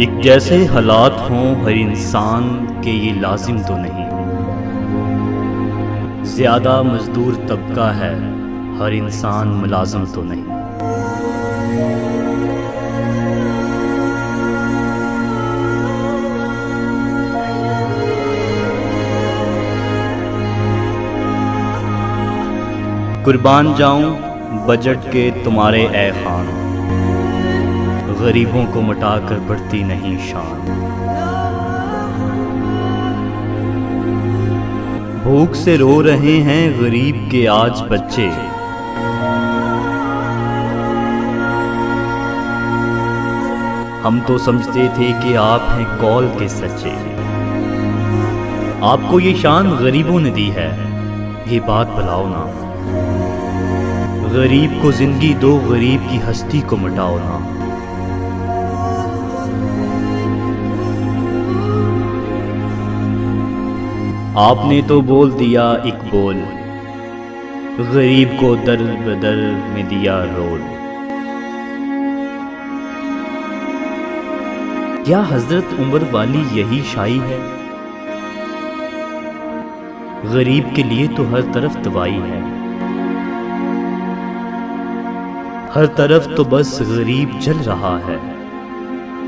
एक जैसे हालात हों हर इंसान के ये लाजिम तो नहीं। ज़्यादा मजदूर तबका है, हर इंसान मुलाजिम तो नहीं। कुर्बान जाऊं बजट के तुम्हारे ए खान, गरीबों को मिटाकर बढ़ती नहीं शान। भूख से रो रहे हैं गरीब के आज बच्चे, हम तो समझते थे कि आप हैं कौल के सच्चे। आपको ये शान गरीबों ने दी है, ये बात भुलाओ ना। गरीब को जिंदगी दो, गरीब की हस्ती को मिटाओ ना। आपने तो बोल दिया एक बोल, गरीब को दर बदर में दिया रोल। क्या हजरत उमर वाली यही शाही है? गरीब के लिए तो हर तरफ तबाही है, हर तरफ तो बस गरीब जल रहा है।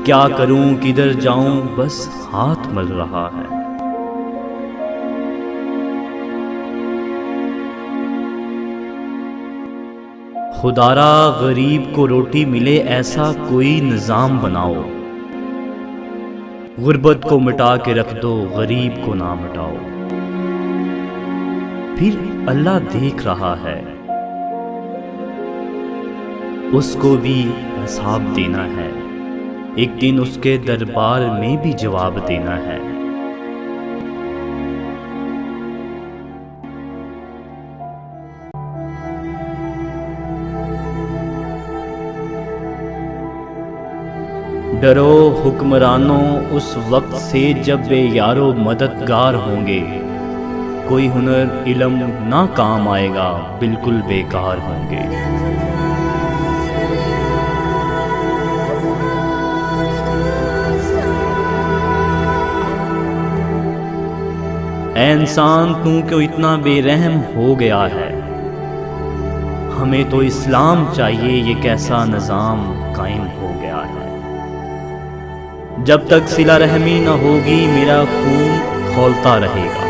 क्या करूं किधर जाऊं बस हाथ मल रहा है। खुदारा गरीब को रोटी मिले ऐसा कोई निजाम बनाओ। गुर्बत को मिटा के रख दो, गरीब को ना मिटाओ। फिर अल्लाह देख रहा है, उसको भी हिसाब देना है। एक दिन उसके दरबार में भी जवाब देना है। डरो हुक्मरानों उस वक्त से जब वे यारो मददगार होंगे। कोई हुनर इल्म ना काम आएगा, बिल्कुल बेकार होंगे। ऐ इंसान तू क्यों इतना बेरहम हो गया है? हमें तो इस्लाम चाहिए, ये कैसा निज़ाम कायम हो गया है। जब तक सिला रहमी न होगी मेरा खून खौलता रहेगा।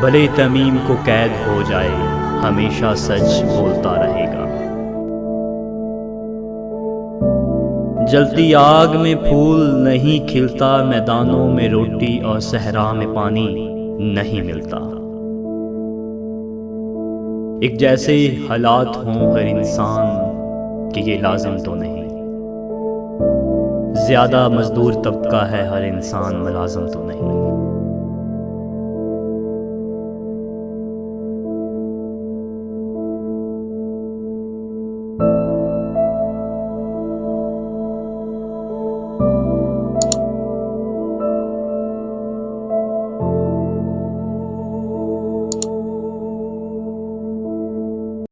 भले तमीम को कैद हो जाए, हमेशा सच बोलता रहेगा। जलती आग में फूल नहीं खिलता, मैदानों में रोटी और सहरा में पानी नहीं मिलता। एक जैसे हालात हों हर इंसान कि ये लाजिम तो नहीं। ज़्यादा मजदूर तबका है, हर इंसान मुलाजिम तो नहीं।